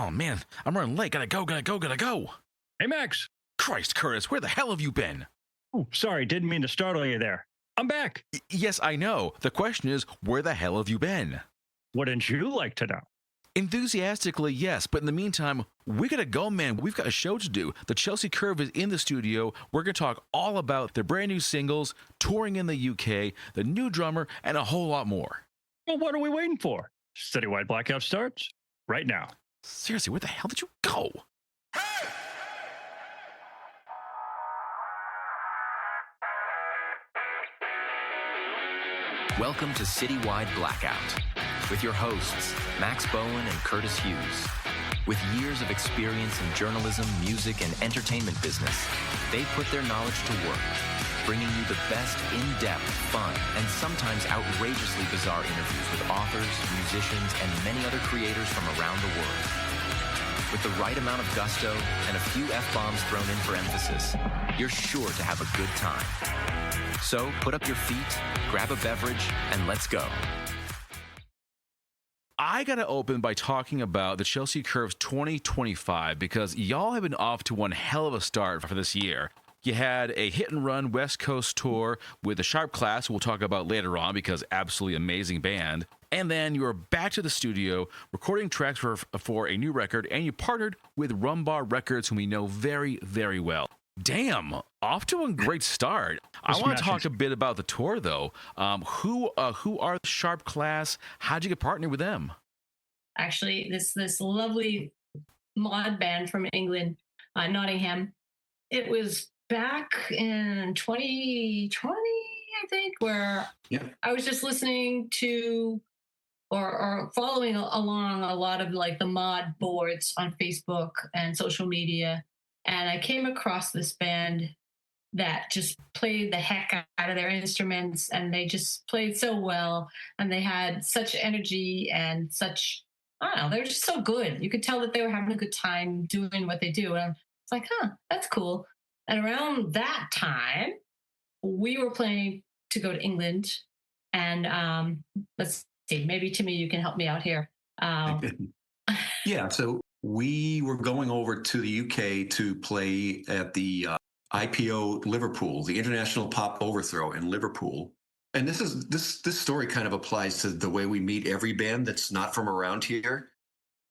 Oh, man, I'm running late. Gotta go. Hey, Max. Christ, Curtis, where the hell have you been? Oh, sorry, didn't mean to startle you there. I'm back. Yes, I know. The question is, where the hell have you been? Wouldn't you like to know? Enthusiastically, yes, but in the meantime, we gotta go, man. We've got a show to do. The Chelsea Curve is in the studio. We're gonna talk all about their brand new singles, touring in the UK, the new drummer, and a whole lot more. Well, what are we waiting for? Citywide Blackout starts right now. Seriously, where the hell did you go? Welcome to Citywide Blackout with your hosts, Max Bowen and Curtis Hughes. With years of experience in journalism, music, and entertainment business, they put their knowledge to work, bringing you the best in-depth, fun, and sometimes outrageously bizarre interviews with authors, musicians, and many other creators from around the world. With the right amount of gusto and a few F-bombs thrown in for emphasis, you're sure to have a good time. So put up your feet, grab a beverage, and let's go. I got to open by talking about the Chelsea Curves 2025 because y'all have been off to one hell of a start for this year. You had a hit-and-run West Coast tour with the Sharp Class, who we'll talk about later on because absolutely amazing band. And then you were back to the studio recording tracks for a new record, and you partnered with Rumbar Records, whom we know very, very well. Damn, off to a great start. I want to talk a bit about the tour, though. Who are the Sharp Class? How'd you get partnered with them? Actually, this lovely mod band from England, Nottingham. It was back in 2020, I think, where I was just listening to or following along a lot of like the mod boards on Facebook and social media. And I came across this band that just played the heck out of their instruments, and they just played so well, and they had such energy and such, I don't know, they were just so good. You could tell that they were having a good time doing what they do. And it's like, that's cool. And around that time, we were planning to go to England, and let's see, maybe Timmy, you can help me out here. Yeah, so we were going over to the UK to play at the IPO Liverpool, the International Pop Overthrow in Liverpool. And this story kind of applies to the way we meet every band that's not from around here.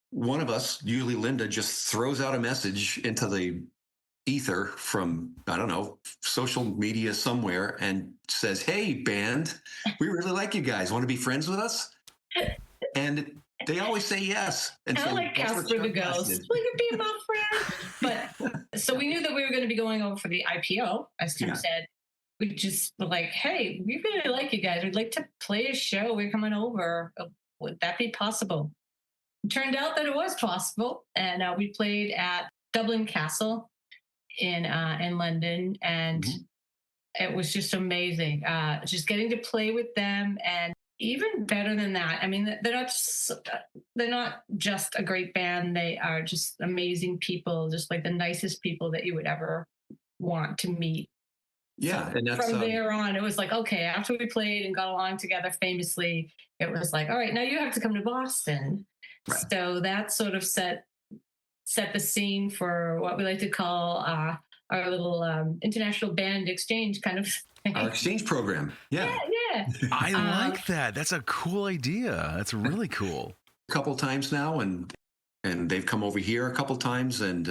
One of us, usually Linda, just throws out a message into the ether from, I don't know, social media somewhere and says, "Hey, band, we really like you guys. Want to be friends with us?" And they always say yes. And I like Casper the Ghost. Will you be my friend? But so we knew that we were going to be going over for the IPO, as Tim said. We just were like, hey, we really like you guys. We'd like to play a show. We're coming over. Would that be possible? It turned out that it was possible. And we played at Dublin Castle in London. And it was just amazing. Just getting to play with them, and even better than that, I mean, they're not just a great band. They are just amazing people, just like the nicest people that you would ever want to meet. Yeah, so and that's, from there on, it was like, okay, after we played and got along together famously, it was like, all right, now you have to come to Boston. Right. So that sort of set the scene for what we like to call our little international band exchange kind of thing. Our exchange program. Yeah. I like that. That's a cool idea. That's really cool. A couple times now, and they've come over here a couple times, and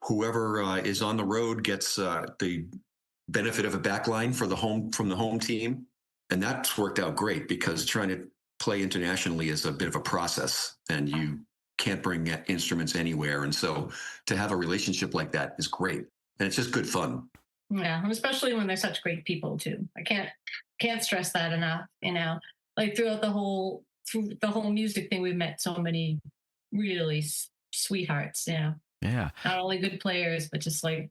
whoever is on the road gets the benefit of a backline from the home team, and that's worked out great because trying to play internationally is a bit of a process, and you can't bring instruments anywhere, and so to have a relationship like that is great, and it's just good fun. Yeah, and especially when they're such great people too. I can't stress that enough. You know, like through the whole music thing, we've met so many really sweethearts. You know, yeah, not only good players, but just like,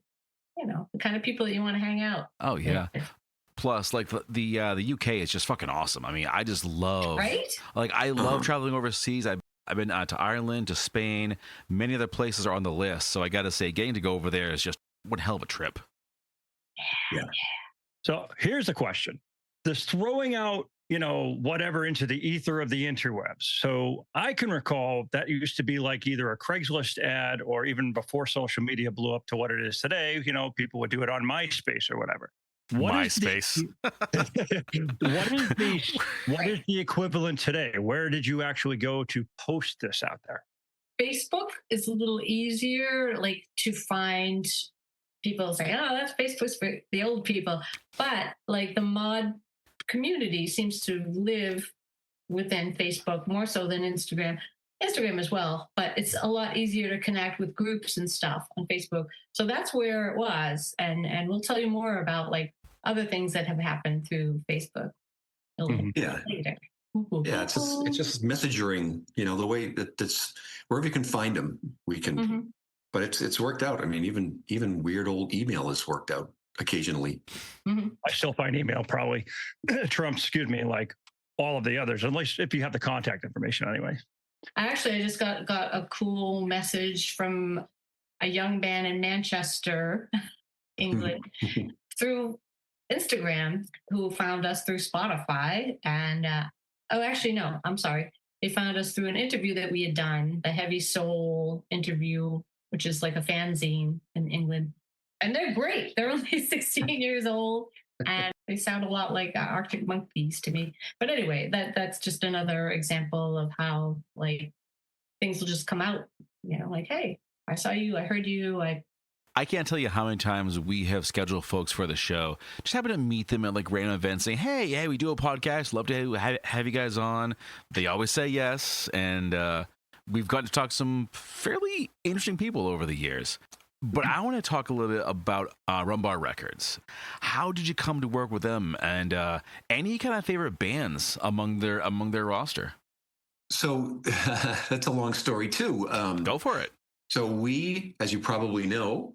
you know, the kind of people that you want to hang out. Oh yeah. Plus, like the UK is just fucking awesome. I mean, I just love, like, I love traveling overseas. I've been to Ireland, to Spain, many other places are on the list. So I got to say, getting to go over there is just one hell of a trip. Yeah. So here's a question. Does throwing out whatever into the ether of the interwebs. So I can recall that used to be like either a Craigslist ad or even before social media blew up to what it is today, people would do it on MySpace or whatever. MySpace. What is the equivalent today? Where did you actually go to post this out there? Facebook is a little easier, like to find people say, oh, that's Facebook's for the old people. But like the mod community seems to live within Facebook more so than Instagram. Instagram as well, but it's a lot easier to connect with groups and stuff on Facebook. So that's where it was. And we'll tell you more about like other things that have happened through Facebook a little Yeah. later. Yeah, it's just messaging, the way that it's wherever you can find them, we can. But it's worked out. I mean, even weird old email has worked out occasionally. I still find email probably trumps, like all of the others, at least if you have the contact information anyway. I just got a cool message from a young band in Manchester, England, through Instagram, who found us through Spotify. And no, I'm sorry. They found us through an interview that we had done, the Heavy Soul interview, which is like a fanzine in England. And they're great. They're only 16 years old, and they sound a lot like Arctic Monkeys to me. But anyway, that's just another example of how like things will just come out. Like, hey, I saw you, I heard you, I can't tell you how many times we have scheduled folks for the show. Just happen to meet them at like random events saying, hey, we do a podcast. Love to have you guys on. They always say yes. And we've gotten to talk to some fairly interesting people over the years. But I want to talk a little bit about Rumbar Records. How did you come to work with them? And any kind of favorite bands among their roster? So that's a long story too. Go for it. So we, as you probably know,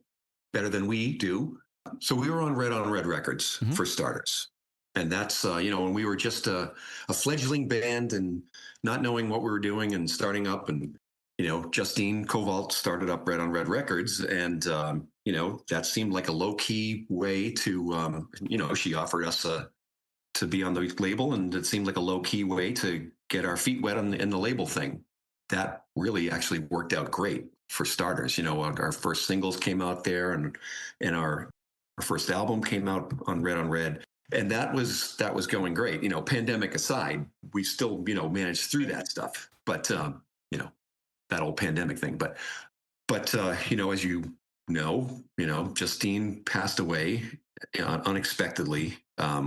better than we do. So we were on Red Records for starters. And that's, when we were just a fledgling band and not knowing what we were doing and starting up. And, Justine Kovalt started up Red Records. And, that seemed like a low key way to, she offered us to be on the label. And it seemed like a low key way to get our feet wet in the label thing. That really actually worked out great. For starters, our first singles came out there, and our first album came out on Red, and that was going great. Pandemic aside, we still managed through that stuff. But that old pandemic thing. But as you know, Justine passed away unexpectedly,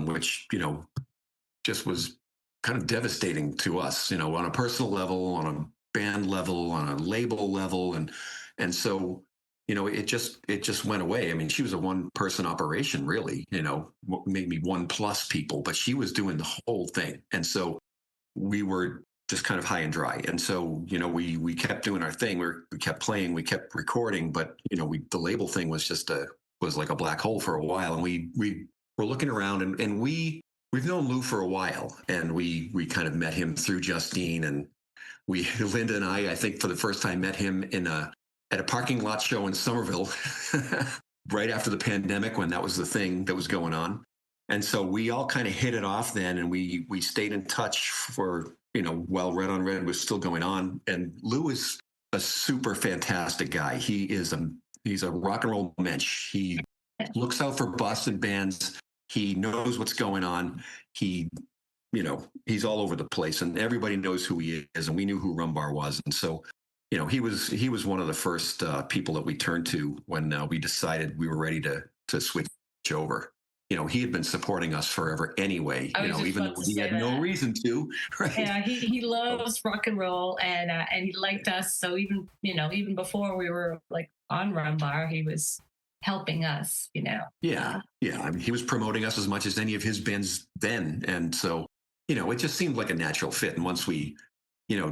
which just was kind of devastating to us. On a personal level, on a band level, on a label level, and so it just went away. I mean, she was a one person operation, really, maybe 1+ people, but she was doing the whole thing, and so we were just kind of high and dry. And so we kept doing our thing. We kept playing, we kept recording, but the label thing was just was like a black hole for a while, and we were looking around, and we've known Lou for a while, and we kind of met him through Justine, and Linda and I think for the first time met him at a parking lot show in Somerville right after the pandemic, when that was the thing that was going on. And so we all kind of hit it off then, and we stayed in touch for, while Red on Red was still going on. And Lou is a super fantastic guy. He's a rock and roll mensch. He looks out for Boston bands. He knows what's going on. He's all over the place, and everybody knows who he is, and we knew who Rumbar was. And so, he was one of the first people that we turned to when we decided we were ready to switch over. He had been supporting us forever anyway, even though he had no reason to, right? Yeah, he loves rock and roll, and he liked us. So even before we were like on Rumbar, he was helping us, Yeah. I mean, he was promoting us as much as any of his bands then. And so, it just seemed like a natural fit. And once we,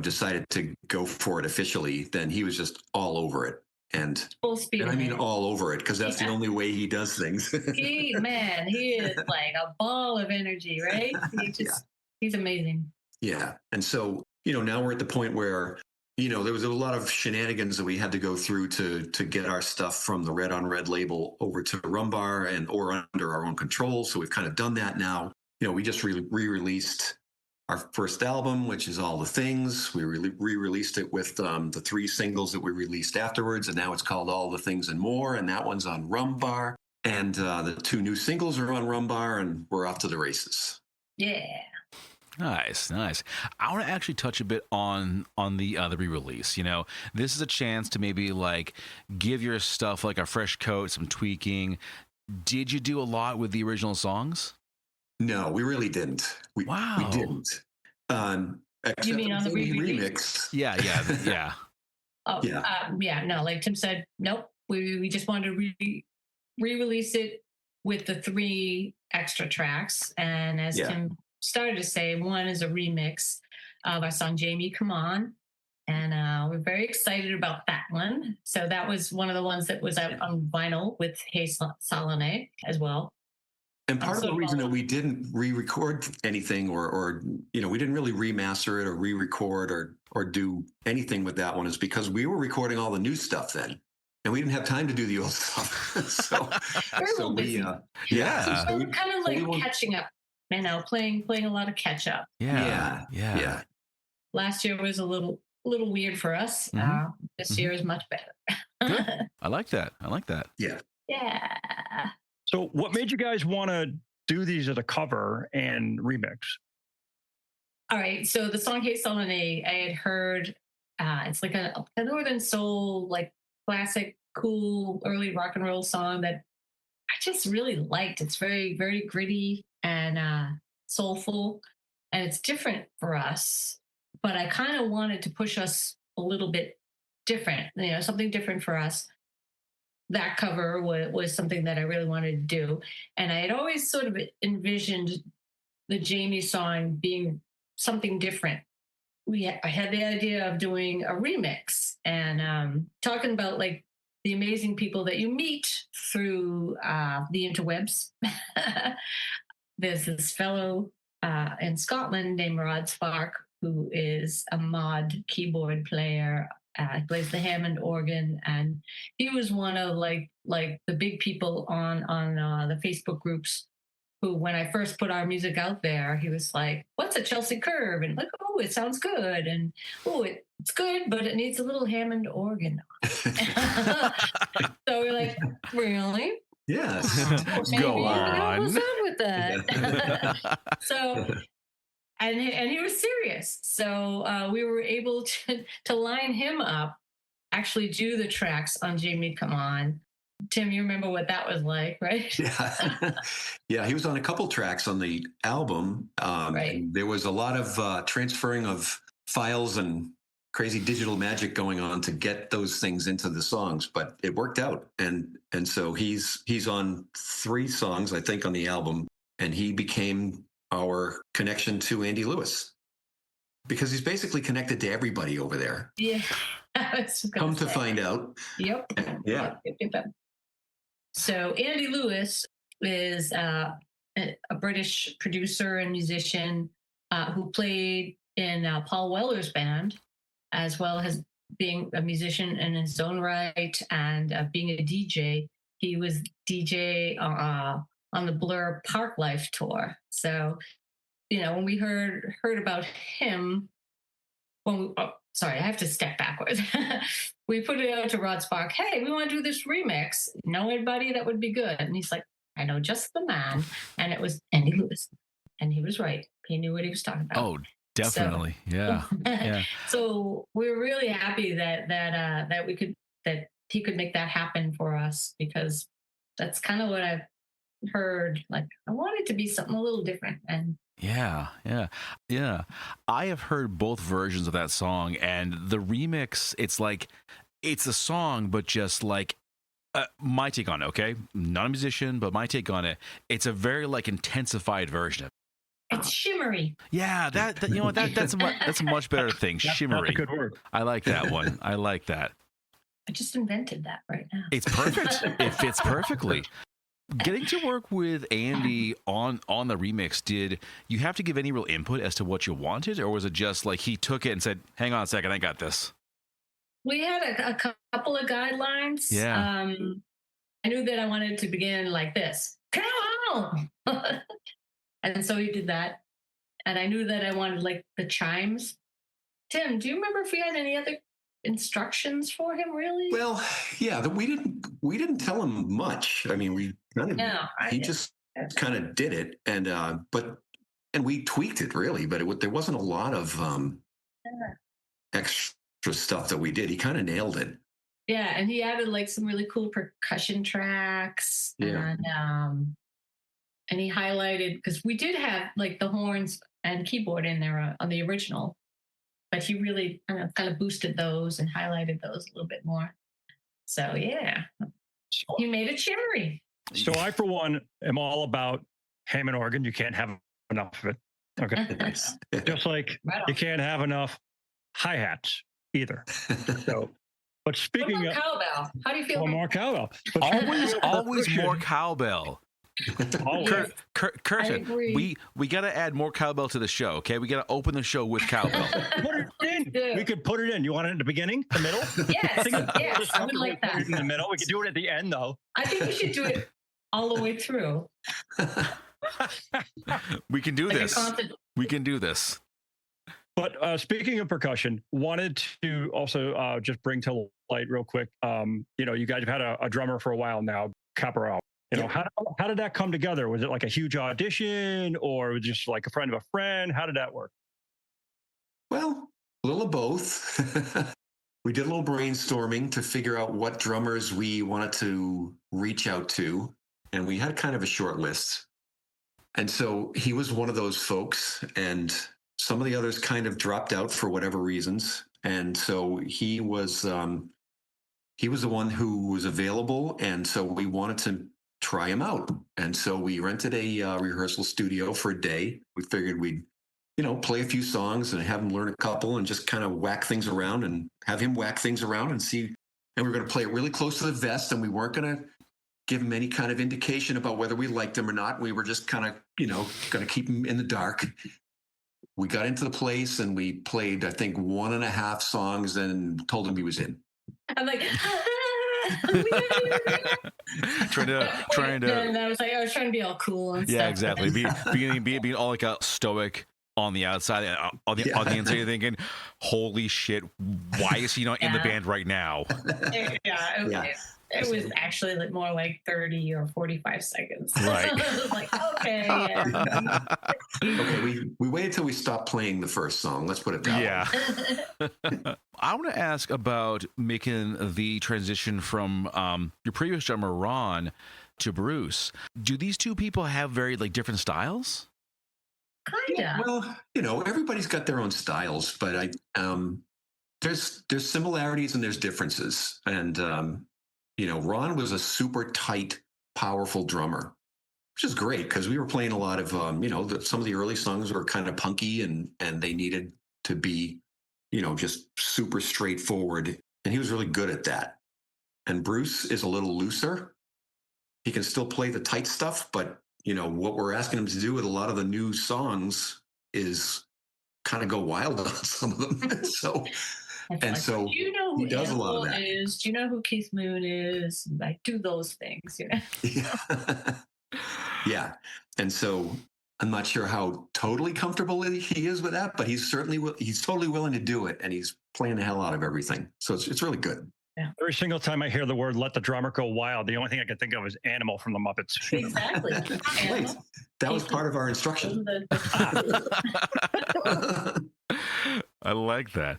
decided to go for it officially, then he was just all over it. And full speed. And I mean all over it, because that's the only way he does things. He is like a ball of energy, right? He's amazing. Yeah. And so, now we're at the point where, there was a lot of shenanigans that we had to go through to get our stuff from the Red on Red label over to Rumbar or under our own control. So we've kind of done that now. We just re-released our first album, which is All the Things. We re-released it with the 3 singles that we released afterwards, and now it's called All the Things and More, and that one's on Rumbar. And the 2 new singles are on Rumbar, and we're off to the races. Yeah. Nice, nice. I want to actually touch a bit on the re-release. You know, this is a chance to maybe like give your stuff like a fresh coat, some tweaking. Did you do a lot with the original songs? No, we really didn't. We didn't. You mean on the remix? Yeah. Oh, Yeah. No, like Tim said, nope. We just wanted to re-release it with the 3 extra tracks, and as Tim started to say, one is a remix of our song "Jamie Come On," and we're very excited about that one. So that was one of the ones that was out on vinyl with Hey Sah-Lo-Ney as well. And part of the reason that we didn't re-record anything or we didn't really remaster it or re-record or do anything with that one is because we were recording all the new stuff then. And we didn't have time to do the old stuff. so we we're kind of like catching up, playing a lot of catch up. Yeah. Last year was a little weird for us. This year is much better. Good. I like that. Yeah. So what made you guys want to do these as a cover and remix? All right. So the song "Hey Sah-Lo-Ney," I had heard. It's like a Northern soul, like classic, cool, early rock and roll song that I just really liked. It's very, very gritty and soulful, and it's different for us. But I kind of wanted to push us a little bit different, something different for us. That cover was something that I really wanted to do. And I had always sort of envisioned the Jamie song being something different. I had the idea of doing a remix and talking about like the amazing people that you meet through the interwebs. There's this fellow in Scotland named Rod Spark, who is a mod keyboard player. Plays the Hammond organ, and he was one of like the big people on the Facebook groups. Who, when I first put our music out there, he was like, "What's a Chelsea curve?" And like, "Oh, it sounds good," and "Oh, it's good, but it needs a little Hammond organ." So we're like, "Really?" Yes. Go on. What's up with that? So. And he was serious. So we were able to line him up, actually do the tracks on Jamie Come On. Tim, you remember what that was like, right? Yeah, he was on a couple tracks on the album. Right. There was a lot of transferring of files and crazy digital magic going on to get those things into the songs, but it worked out. And so he's on 3 songs, I think, on the album, and he became our connection to Andy Lewis because he's basically connected to everybody over there. Yeah. Come to find out. Yep. Yeah. Yep. So Andy Lewis is a British producer and musician who played in Paul Weller's band, as well as being a musician in his own right and being a DJ. He was DJ on the Blur Park Life tour. So, when we heard about him, sorry, I have to step backwards. We put it out to Rod Spark. Hey, we want to do this remix. Know anybody that would be good? And he's like, I know just the man. And it was Andy Lewis. And he was right. He knew what he was talking about. Oh, definitely. So, yeah. So we're really happy that he could make that happen for us, because that's kind of what I've heard. Like, I want it to be something a little different. And Yeah. I have heard both versions of that song, and the remix, it's like, it's a song, but just like my take on it, okay? Not a musician, but my take on it, it's a very like intensified version of it. It's shimmery. Yeah, that's a much better thing. Shimmery. That's a good word. I like that one. I like that. I just invented that right now. It's perfect. It fits perfectly. Getting to work with Andy on the remix, did you have to give any real input as to what you wanted, or was it just like he took it and said, hang on a second, I got this? We had a couple of guidelines. Yeah. I knew that I wanted to begin like this. Come on! And so he did that. and I knew that I wanted like the chimes. Tim, do you remember if we had any other instructions for him? Really? Well, yeah, we didn't tell him much. I mean, we kind of No, I he didn't. just kind of did it, and we tweaked it really, but there wasn't a lot of extra stuff that we did. He kind of nailed it. Yeah, and he added like some really cool percussion tracks, Yeah. and he highlighted because we did have like the horns and keyboard in there on the original, but he really kind of boosted those and highlighted those a little bit more. So yeah, he made it shimmery. So I, for one, am all about Hammond organ. You can't have enough of it. Okay. Nice. Just like Right on. you can't have enough hi-hats either. So, but What speaking about of cowbell? How do you feel? well, about more cowbell. But Always percussion- more cowbell. always. Kirsten, agree. we got to add more cowbell to the show, okay? We got to open the show with cowbell. Put it in. Yeah. We could put it in. You want it at the beginning, the middle? Yes, yes, I would like Put it in the that. middle. We could do it at the end, though. I think we should do it all the way through. We can do Like a this. concert. We can do this. But speaking of percussion, wanted to also just bring to light real quick. You guys have had a drummer for a while now, Caporal. How did that come together? Was it like a huge audition, or was it just like a friend of a friend? How did that work? Well, a little of both. We did a little brainstorming to figure out what drummers we wanted to reach out to, and we had kind of a short list. And so he was one of those folks, and some of the others kind of dropped out for whatever reasons. And so he was the one who was available, and so we wanted to try him out. And so we rented a rehearsal studio for a day. We figured we'd play a few songs and have him learn a couple and just kind of whack things around and have him whack things around and see. And we were going to play it really close to the vest, and we weren't going to give him any kind of indication about whether we liked him or not. We were just kind of, going to keep him in the dark. We got into the place and we played, I think, 1.5 songs and told him he was in. I'm like, trying to. And I was trying to be all cool and stuff. Yeah, exactly. Being all like a stoic on the outside, on the inside, you're thinking, "Holy shit! Why is he not in the band right now?" It was actually like more like 30 or 45 seconds. Right. I was like, okay. Yeah. Okay, we waited till we stopped playing the first song. Let's put it that way. Yeah. I want to ask about making the transition from your previous drummer Ron to Bruce. Do these two people have very different styles? Kinda. Well, everybody's got their own styles, but there's similarities and there's differences. And Ron was a super tight, powerful drummer, which is great because we were playing a lot of some of the early songs were kind of punky and they needed to be just super straightforward, and he was really good at that. And Bruce is a little looser. He can still play the tight stuff, but what we're asking him to do with a lot of the new songs is kind of go wild on some of them. So do you know who he does a lot of Animal that. is? Do you know who Keith Moon is? Like, do those things, Yeah. Yeah. And so I'm not sure how totally comfortable he is with that, but he's totally willing to do it, and he's playing the hell out of everything. So it's really good. Yeah. Every single time I hear the word "let the drummer go wild," the only thing I can think of is Animal from the Muppets. Exactly. Right. That was part of our instruction. I like that.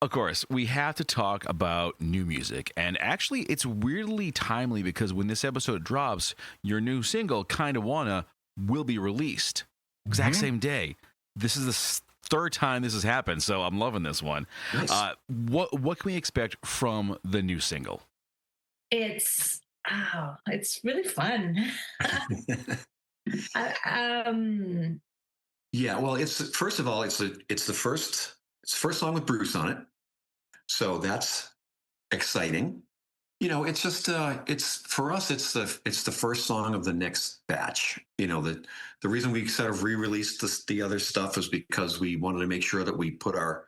Of course, we have to talk about new music. And actually, it's weirdly timely because when this episode drops, your new single, Kindawanna, will be released. Exact same day. This is the third time this has happened, so I'm loving this one. Nice. What can we expect from the new single? It's really fun. Yeah, well, it's first of all, it's the first song with Bruce on it, so that's exciting. It's just it's for us, it's the first song of the next batch. The reason we sort of re-released the other stuff is because we wanted to make sure that we put our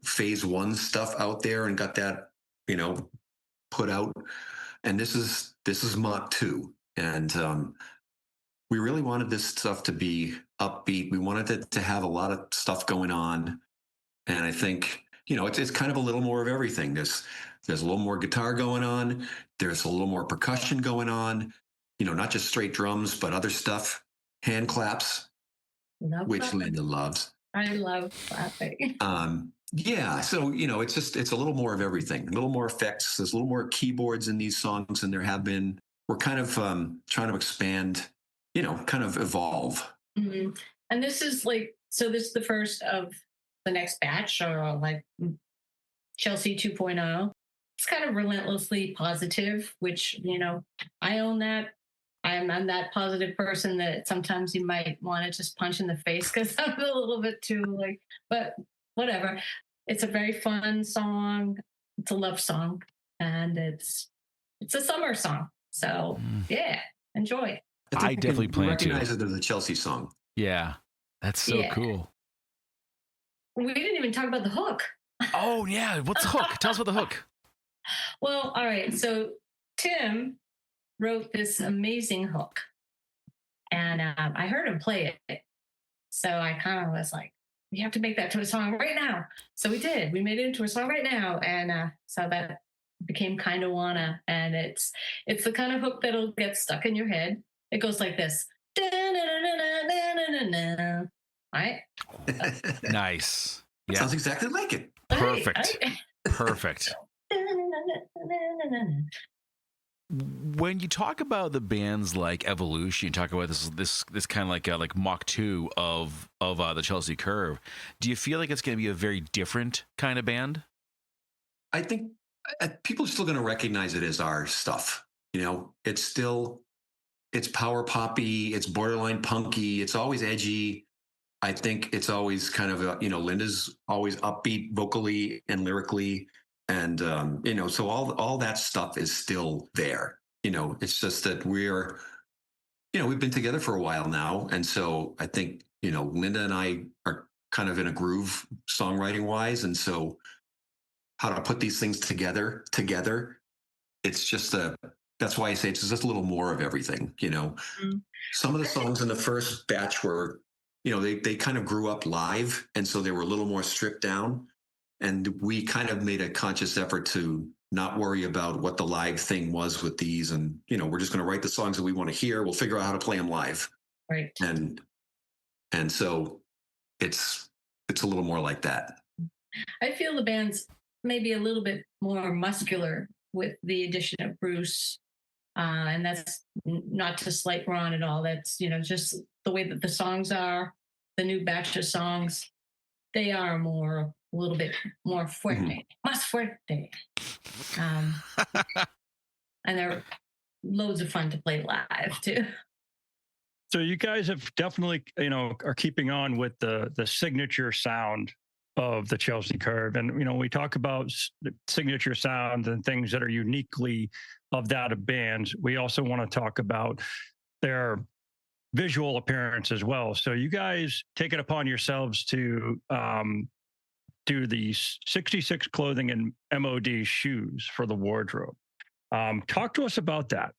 phase 1 stuff out there and got that put out, and this is Mach 2, and we really wanted this stuff to be upbeat. We wanted it to have a lot of stuff going on. And I think, it's kind of a little more of everything. There's a little more guitar going on. There's a little more percussion going on, not just straight drums, but other stuff, hand claps, Love which clapping. Linda loves. I love clapping. Yeah. So, it's a little more of everything, a little more effects. There's a little more keyboards in these songs than there have been. We're kind of trying to expand, kind of evolve. Mhm. And this is this is the first of the next batch, or like Chelsea 2.0. It's kind of relentlessly positive, which, I own that. I'm that positive person that sometimes you might want to just punch in the face because I'm a little bit too but whatever. It's a very fun song. It's a love song, and it's a summer song. So yeah, enjoy. I think definitely can plan to. recognize it as a Chelsea song. Yeah, that's so Yeah. cool. We didn't even talk about the hook. Oh yeah, what's the hook? Tell us about the hook. Well, all right. So Tim wrote this amazing hook, and I heard him play it. So I kind of was like, we have to make that to a song right now. So we did. We made it into a song right now, and so that became Kindawanna, and it's the kind of hook that'll get stuck in your head. It goes like this. Right? Nice. Yeah. Sounds exactly like it. Perfect. Perfect. When you talk about the band's like evolution, you talk about this kind of like Mach 2 of the Chelsea Curve. Do you feel like it's going to be a very different kind of band? I think people are still going to recognize it as our stuff. It's power poppy, it's borderline punky, it's always edgy. I think it's always kind of Linda's always upbeat vocally and lyrically, and so all that stuff is still there. It's just that we've been together for a while now, and so I think Linda and I are kind of in a groove songwriting wise, and so how to put these things together. It's just that's why I say it's just a little more of everything. Some of the songs in the first batch were, they kind of grew up live, and so they were a little more stripped down. And we kind of made a conscious effort to not worry about what the live thing was with these, and we're just going to write the songs that we want to hear. We'll figure out how to play them live. Right. And so it's a little more like that. I feel the band's maybe a little bit more muscular with the addition of Bruce. And that's not to slight Ron at all. That's, just the way that the songs are, the new batch of songs, they are a little bit more fuerte, más fuerte. And they're loads of fun to play live too. So you guys have definitely, are keeping on with the signature sound of the Chelsea Curve. And, we talk about the signature sounds and things that are uniquely of that of bands. We also want to talk about their visual appearance as well. So you guys take it upon yourselves to do the 66 clothing and MOD shoes for the wardrobe. Talk to us about that.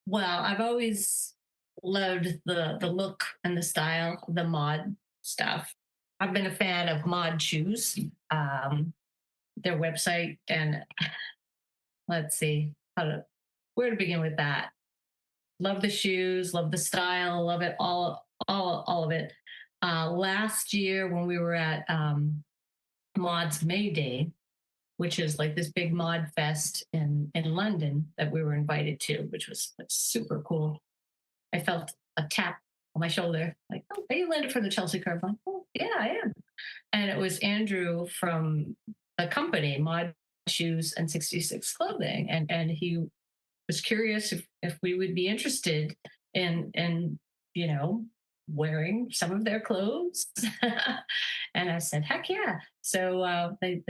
Well, I've always loved the look and the style, the mod stuff. I've been a fan of Mod Shoes, their website, and let's see where to begin with that. Love the shoes, love the style, love it all of it. Last year when we were at Mod's May Day, which is like this big mod fest in London that we were invited to, which was super cool. I felt a tap on my shoulder, like, oh, are you Linda from the Chelsea Curve? I'm like, oh, yeah, I am. And it was Andrew from the company, Mod Shoes and 66 Clothing. And he was curious if we would be interested in wearing some of their clothes. And I said, heck yeah. So they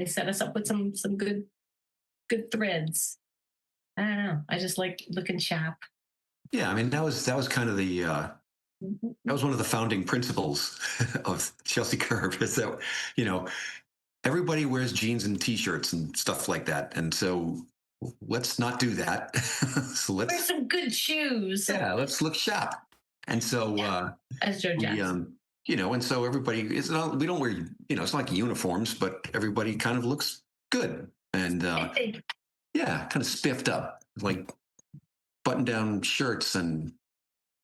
set us up with some good threads. I don't know. I just like looking sharp. Yeah, I mean that was kind of the that was one of the founding principles of Chelsea Curve, is that everybody wears jeans and t-shirts and stuff like that, and so let's not do that. So Wear let's, some good shoes. yeah, let's look sharp. And so, As Joe Jackson. and so everybody, it's not, we don't wear, it's not like uniforms, but everybody kind of looks good. And yeah, kind of spiffed up, like button down shirts and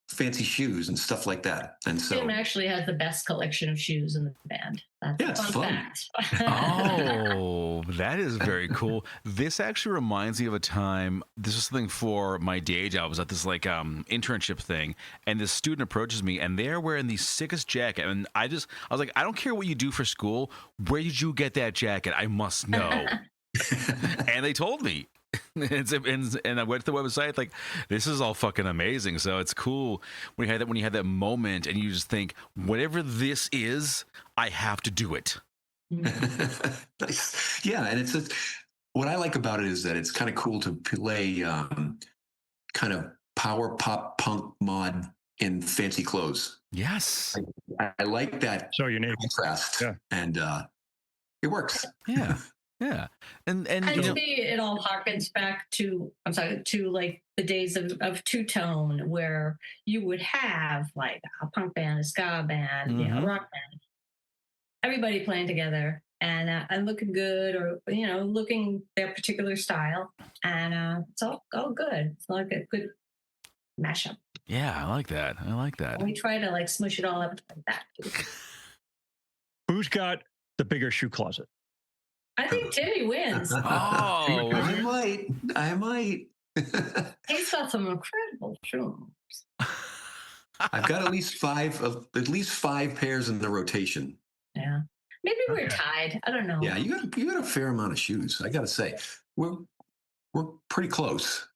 fancy shoes and stuff like that. And so Tim actually has the best collection of shoes in the band. That's yeah, it's a fun. fact. Oh, that is very cool. This actually reminds me of a time. This was something for my day job. I was at this like internship thing, and this student approaches me, and they're wearing the sickest jacket. And I was like, I don't care what you do for school. Where did you get that jacket? I must know. And they told me. And I went to the website like, this is all fucking amazing. So it's cool when you had that moment and you just think, whatever this is, I have to do it. Nice. Yeah, and it's what I like about it is that it's kind of cool to play kind of power pop punk mod in fancy clothes. Yes. I like that So unique. contrast, Yeah. and it works. Yeah. Yeah. And And to me, it all harkens back to like the days of two tone, where you would have like a punk band, a ska band, a rock band, everybody playing together and looking good, or looking their particular style, and it's all good. It's like a good mashup. yeah, I like that. And we try to like smush it all up like that. Who's got the bigger shoe closet? I think Timmy wins. Oh, I might. He's got some incredible shoes. I've got at least five pairs in the rotation. Yeah. Maybe we're tied. I don't know. Yeah, you got a fair amount of shoes. I got to say, we're pretty close.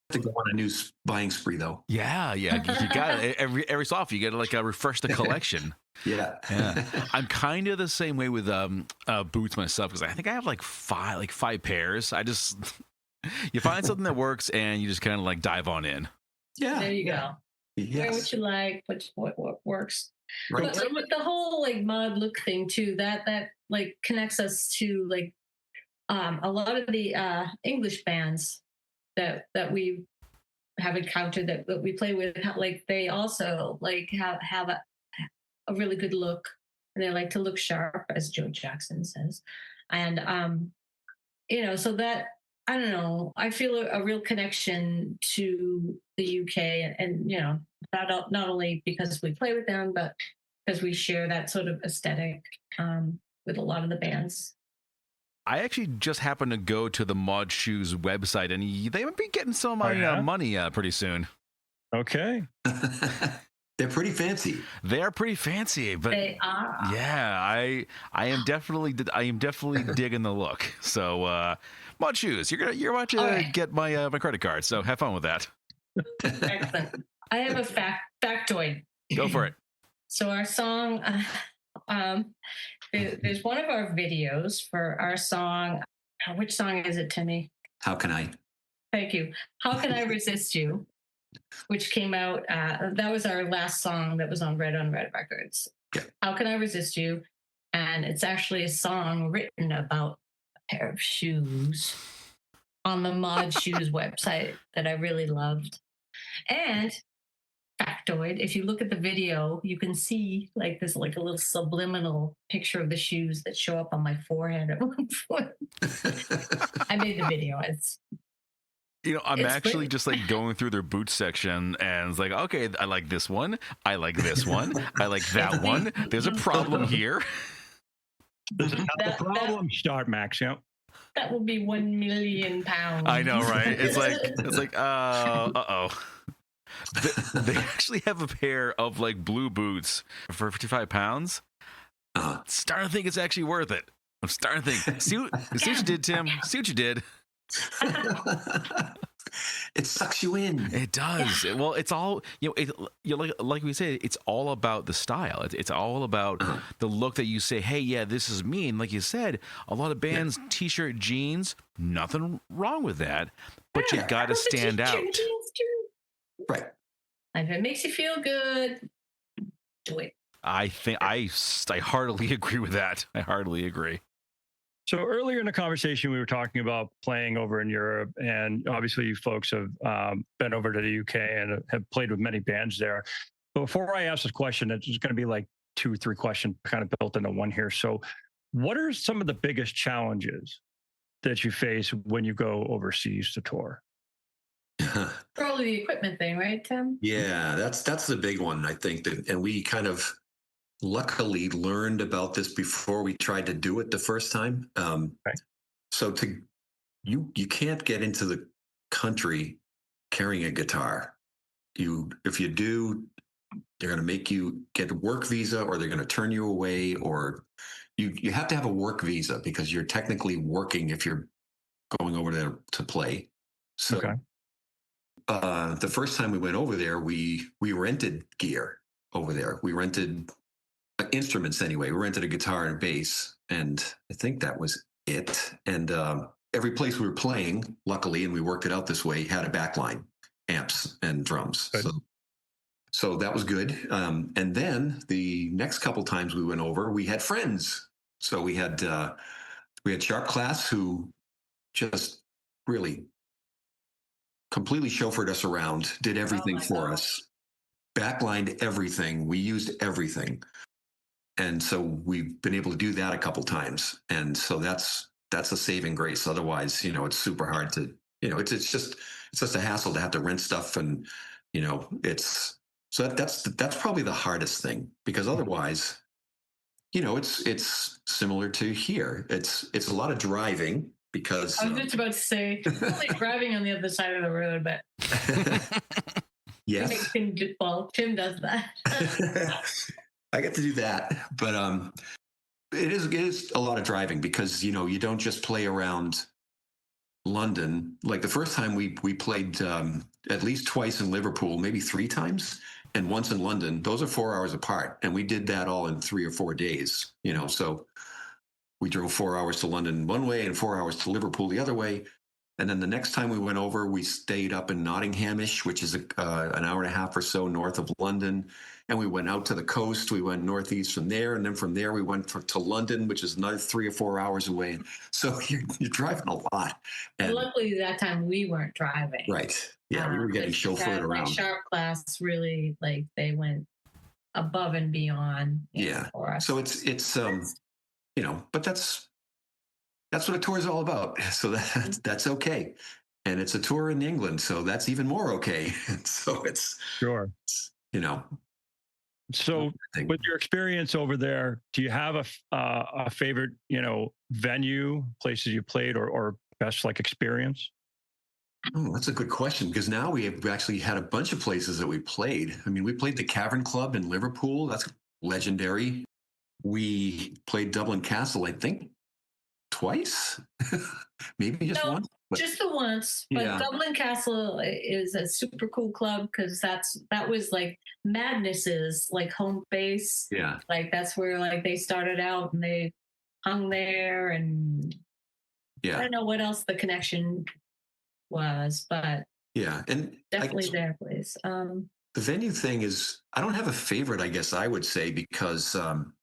I have to go on a new buying spree, though. yeah. You got it. Every so often you got to like refresh the collection. Yeah. I'm kind of the same way with boots myself, because I think I have like five pairs. I just you find something that works and you just kind of like dive on in. Yeah. There you go. Yes. Wear what you like, what works. Right. But like with the whole like mod look thing too, that like connects us to like a lot of the English bands that we have encountered that we play with, like they also like have a really good look, and they like to look sharp, as Joe Jackson says. And so that, I don't know, I feel a real connection to the UK, and not only because we play with them, but because we share that sort of aesthetic with a lot of the bands. I actually just happened to go to the Mod Shoes website, and they might be getting some of my money pretty soon. Okay. They're pretty fancy. They are pretty fancy, but They are. yeah, I am definitely digging the look. So Mod Shoes, you're about to get my my credit card. So have fun with that. Excellent. I have a factoid. Go for it. So our song, there's one of our videos for our song. Which song is it, Timmy? How can I? Thank you. How Can I Resist You? Which came out, that was our last song that was on Red Records. Okay. How Can I Resist You? And it's actually a song written about a pair of shoes on the Mod Shoes website that I really loved. And factoid, if you look at the video, you can see like there's like a little subliminal picture of the shoes that show up on my forehead at one point. I made the video. I'm It's actually pretty. just like going through their boot section, and it's like, okay, I like this one. I like this one. I like that one. There's a problem here. This is how the problems start, Max. Yep. That will be 1 million pounds. I know, right? It's like, uh-oh. They actually have a pair of like blue boots for 55 pounds. Starting to think it's actually worth it. I'm starting to think. See what you did, Tim. See what you did. It sucks you in. It does. Well, it's all like we said, it's all about the style. It's all about the look that you say, hey, yeah, this is me. And like you said, a lot of bands, t-shirt, jeans, nothing wrong with that. But you got to stand out. Right. And if it makes you feel good, do it. I think I heartily agree with that. I heartily agree. So earlier in the conversation, we were talking about playing over in Europe, and obviously, you folks have been over to the UK and have played with many bands there. But before I ask this question, it's going to be like 2 or 3 questions kind of built into one here. So, what are some of the biggest challenges that you face when you go overseas to tour? Probably the equipment thing, right, Tim? Yeah, that's the big one, I think. And we kind of luckily learned about this before we tried to do it the first time. Okay. So you can't get into the country carrying a guitar. If you do, they're going to make you get a work visa, or they're going to turn you away, or you have to have a work visa because you're technically working if you're going over there to play. So Okay. the first time we went over there, we rented gear over there. We rented instruments anyway. We rented a guitar and a bass, and I think that was it. And every place we were playing, luckily, and we worked it out this way, had a backline, amps and drums. Good. So that was good. And then the next couple times we went over, we had friends. So we had Sharp Class, who just really completely chauffeured us around, did everything for us, backlined everything. We used everything. And so we've been able to do that a couple times. And so that's a saving grace. Otherwise, it's super hard to, it's just a hassle to have to rent stuff. And, that's probably the hardest thing, because otherwise, it's similar to here. It's a lot of driving because I was just about to say, probably driving on the other side of the road, but yes, Tim does that. I get to do that, but it is a lot of driving because you don't just play around London. Like the first time we played at least twice in Liverpool, maybe 3 times, and once in London. Those are 4 hours apart, and we did that all in 3 or 4 days. So we drove 4 hours to London one way and 4 hours to Liverpool the other way. And then the next time we went over, we stayed up in Nottinghamish, which is an hour and a half or so north of London. And we went out to the coast. We went northeast from there. And then from there, we went to London, which is another 3 or 4 hours away. So you're driving a lot. And luckily, that time we weren't driving. right. Yeah, we were getting chauffeured around. Sharp Class really, they went above and beyond. Yeah. For us. So it's but that's what a tour is all about. So that's okay. And it's a tour in England, so that's even more okay. So it's Sure. So with your experience over there, do you have a favorite, venue, places you played, or best experience? Oh, that's a good question, because now we have actually had a bunch of places that we played. I mean, we played the Cavern Club in Liverpool. That's legendary. We played Dublin Castle, I think, twice, maybe just once. But just the once. But yeah. Dublin Castle is a super cool club because that was Madness's home base. Yeah. That's where they started out and they hung there, and yeah. I don't know what else the connection was, but yeah, and definitely their place. The venue thing is, I don't have a favorite, I guess I would say, because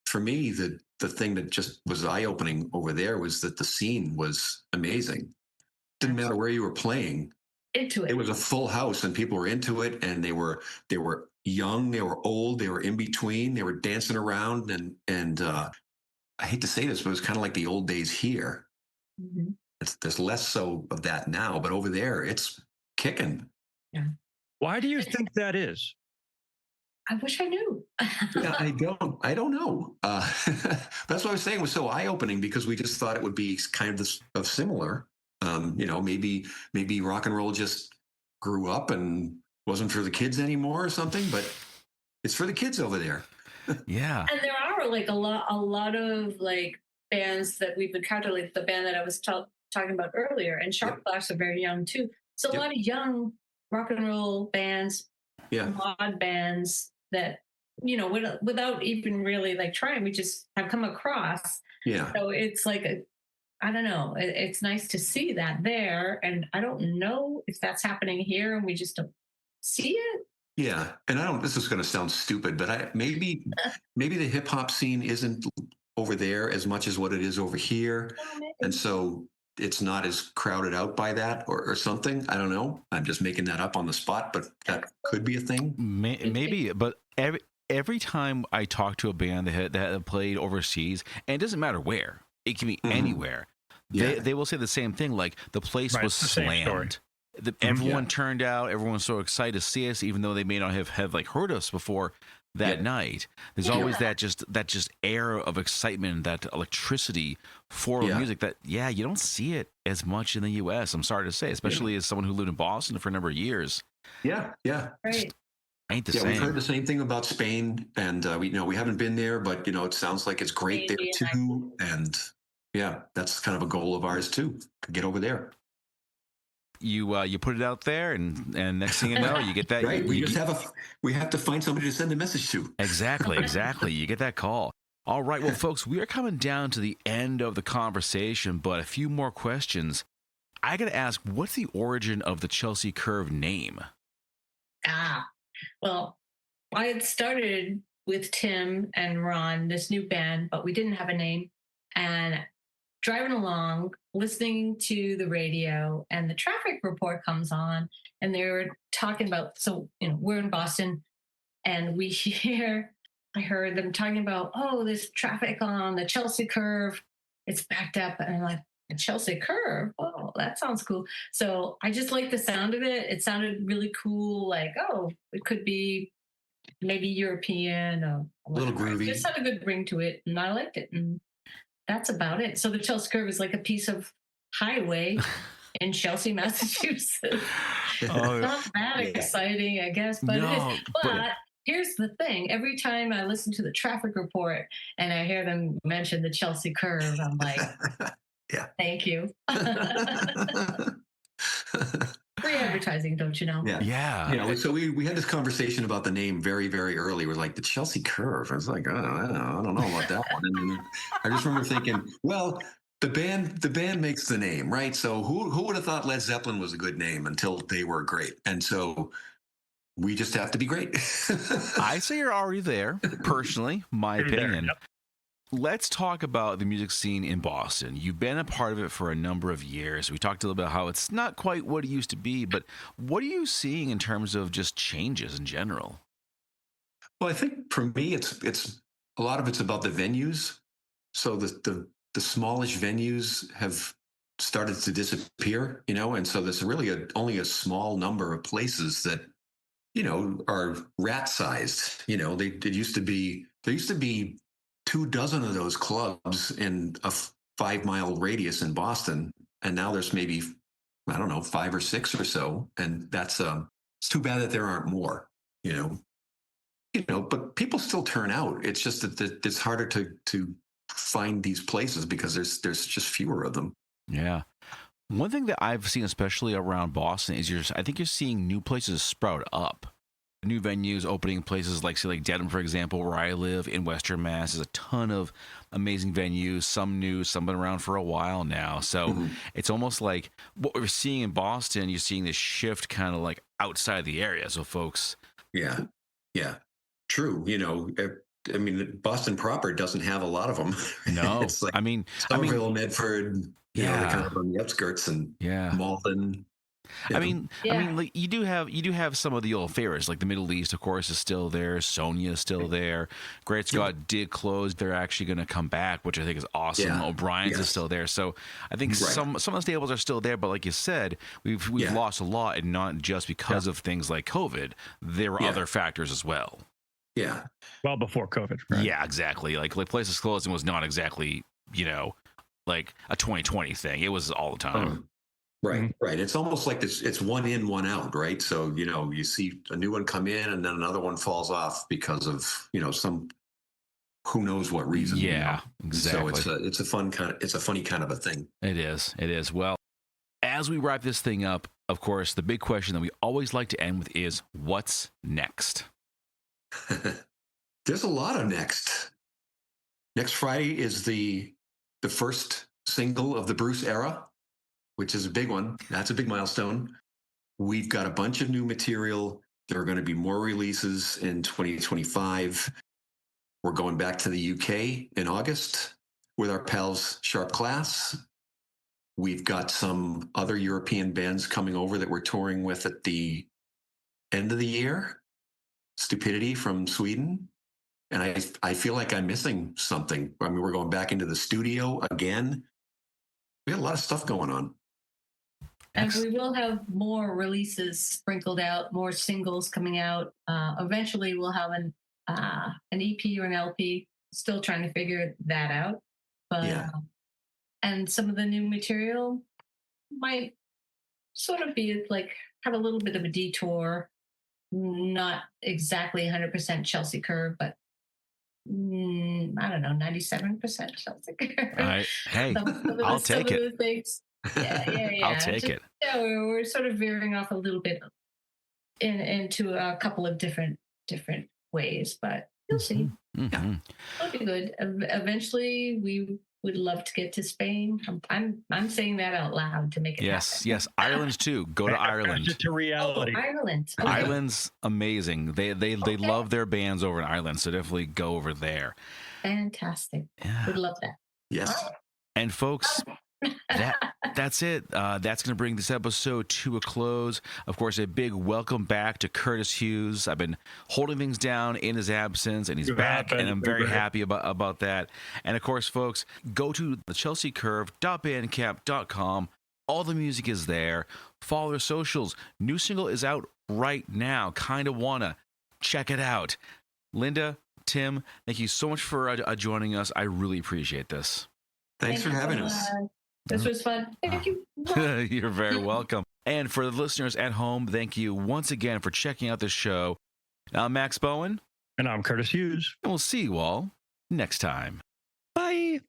for me, the thing that just was eye-opening over there was that the scene was amazing. Didn't matter where you were playing. Into it. It was a full house and people were into it, and they were young, they were old, they were in between, they were dancing around, and I hate to say this, but it was kind of like the old days here. Mm-hmm. There's less so of that now, but over there it's kicking. Yeah. Why do you think that is? I wish I knew. Yeah, I don't know. That's what I was saying was so eye-opening, because we just thought it would be kind of similar. Maybe rock and roll just grew up and wasn't for the kids anymore or something, but it's for the kids over there. Yeah. And there are a lot of bands that we've encountered, like the band that I was talking about earlier, and Sharp Class are very young too. So a lot of young rock and roll bands, mod bands that without even really trying, we just have come across. Yeah. So it's I don't know. It's nice to see that there, and I don't know if that's happening here, and we just don't see it. Yeah, and this is going to sound stupid, but maybe the hip hop scene isn't over there as much as what it is over here. And so it's not as crowded out by that or something. I don't know. I'm just making that up on the spot, but that could be a thing. Maybe, but every time I talk to a band that had played overseas, and it doesn't matter where, it can be anywhere. They will say the same thing. Like the place was slammed. Everyone turned out. Everyone was so excited to see us, even though they may not have like heard us before that night. There's always that just air of excitement, that electricity for music that you don't see it as much in the U.S. I'm sorry to say, especially as someone who lived in Boston for a number of years. Yeah. Right. Ain't the same. We've heard the same thing about Spain, and we haven't been there, but it sounds like it's great there too. And that's kind of a goal of ours too, to get over there. You put it out there, and next thing you know, you get that. Right. We have to find somebody to send a message to. Exactly. You get that call. All right. Well, folks, we are coming down to the end of the conversation, but a few more questions. I got to ask, what's the origin of the Chelsea Curve name? Well, I had started with Tim and Ron, this new band, but we didn't have a name. And driving along, listening to the radio, and the traffic report comes on, and they were talking about, we're in Boston, and I heard them talking about, this traffic on the Chelsea Curve, it's backed up. And I'm like, the Chelsea Curve? Oh, that sounds cool. So I just like the sound of it. It sounded really cool. Like, it could be maybe European or a little groovy. It just had a good ring to it, and I liked it. And that's about it. So the Chelsea Curve is like a piece of highway in Chelsea, Massachusetts. Not that exciting, I guess, but it is. But here's the thing. Every time I listen to the traffic report and I hear them mention the Chelsea Curve, I'm like, thank you. Free advertising, don't you know? Yeah. So we had this conversation about the name very, very early. We're like, the Chelsea Curve. I was like, I don't know about that one. And I just remember thinking, well, the band makes the name, right? So who would have thought Led Zeppelin was a good name until they were great? And so we just have to be great. I say you're already there, personally, my opinion. Yep. Let's talk about the music scene in Boston. You've been a part of it for a number of years. We talked a little bit about how it's not quite what it used to be, but what are you seeing in terms of just changes in general? Well, I think for me, it's a lot of it's about the venues. So the smallish venues have started to disappear, and so there's really only a small number of places that are rat sized. There used to be 24 of those clubs in a 5-mile radius in Boston, and now there's maybe 5 or 6 or so, and that's it's too bad that there aren't more. But people still turn out. It's just that it's harder to find these places because there's just fewer of them. Yeah. One thing that I've seen, especially around Boston, is I think you're seeing new places sprout up. New venues opening, places like Dedham, for example, where I live in Western Mass. There's a ton of amazing venues, some new, some been around for a while now. So it's almost like what we're seeing in Boston, you're seeing this shift kind of like outside the area. So folks. Yeah. True. Boston proper doesn't have a lot of them. No. It's like Somerville, Medford, they're kind of on the outskirts, and Malden. Like you do have some of the old favorites, like the Middle East, of course, is still there. Sonia is still there. Great Scott did close. They're actually going to come back, which I think is awesome. Yeah. O'Brien's is still there. So I think some of the staples are still there, but like you said, we've lost a lot, and not just because of things like COVID. There were other factors as well. Yeah. Well before COVID. Right? Yeah, exactly. Like places closing was not exactly, like a 2020 thing. It was all the time. Right. It's almost like it's one in, one out, right? So, you see a new one come in and then another one falls off because of, some who knows what reason. Yeah, exactly. So it's a funny kind of a thing. It is. Well, as we wrap this thing up, of course, the big question that we always like to end with is, what's next? There's a lot of next. Next Friday is the first single of the Bruce era, which is a big one. That's a big milestone. We've got a bunch of new material. There are going to be more releases in 2025. We're going back to the UK in August with our pals Sharp Class. We've got some other European bands coming over that we're touring with at the end of the year. Stupidity from Sweden. And I feel like I'm missing something. I mean, we're going back into the studio again. We got a lot of stuff going on. And we will have more releases sprinkled out, more singles coming out. Eventually, we'll have an EP or an LP. Still trying to figure that out. But Yeah. And some of the new material might sort of be like have a little bit of a detour. Not exactly 100% Chelsea Curve, but I don't know, 97% Chelsea Curve. Hey, I'll take it. Things. Yeah. I'll take it. Yeah, we're sort of veering off a little bit into a couple of different ways, but you'll see. Mm-hmm. It'll be good. Eventually, we would love to get to Spain. I'm saying that out loud to make it happen. Yes. Ireland too. Go to Ireland. To reality. Oh, Ireland. Okay. Ireland's amazing. They love their bands over in Ireland, so definitely go over there. Fantastic. Yeah. Would love that. Yes. And folks, that's it. That's going to bring this episode to a close. Of course, a big welcome back to Curtis Hughes. I've been holding things down in his absence, and he's back, and I'm very happy about that. And of course, folks, go to the chelseacurve.bandcamp.com. All the music is there. Follow their socials. New single is out right now. Kindawanna. Check it out. Linda, Tim, thank you so much for joining us. I really appreciate this. Thanks for having us. This was fun. Thank you. You're very welcome. And for the listeners at home, thank you once again for checking out the show. I'm Max Bowen. And I'm Curtis Hughes. And we'll see you all next time. Bye.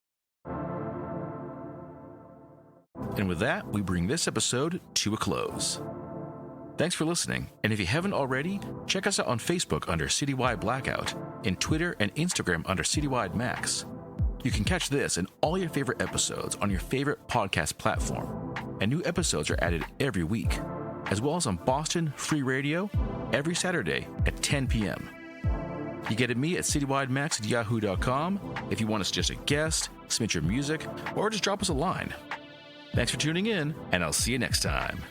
And with that, we bring this episode to a close. Thanks for listening. And if you haven't already, check us out on Facebook under Citywide Blackout, and Twitter and Instagram under Citywide Max. You can catch this and all your favorite episodes on your favorite podcast platform. And new episodes are added every week, as well as on Boston Free Radio every Saturday at 10 p.m. You get at me at citywidemax@yahoo.com if you want to suggest a guest, submit your music, or just drop us a line. Thanks for tuning in, and I'll see you next time.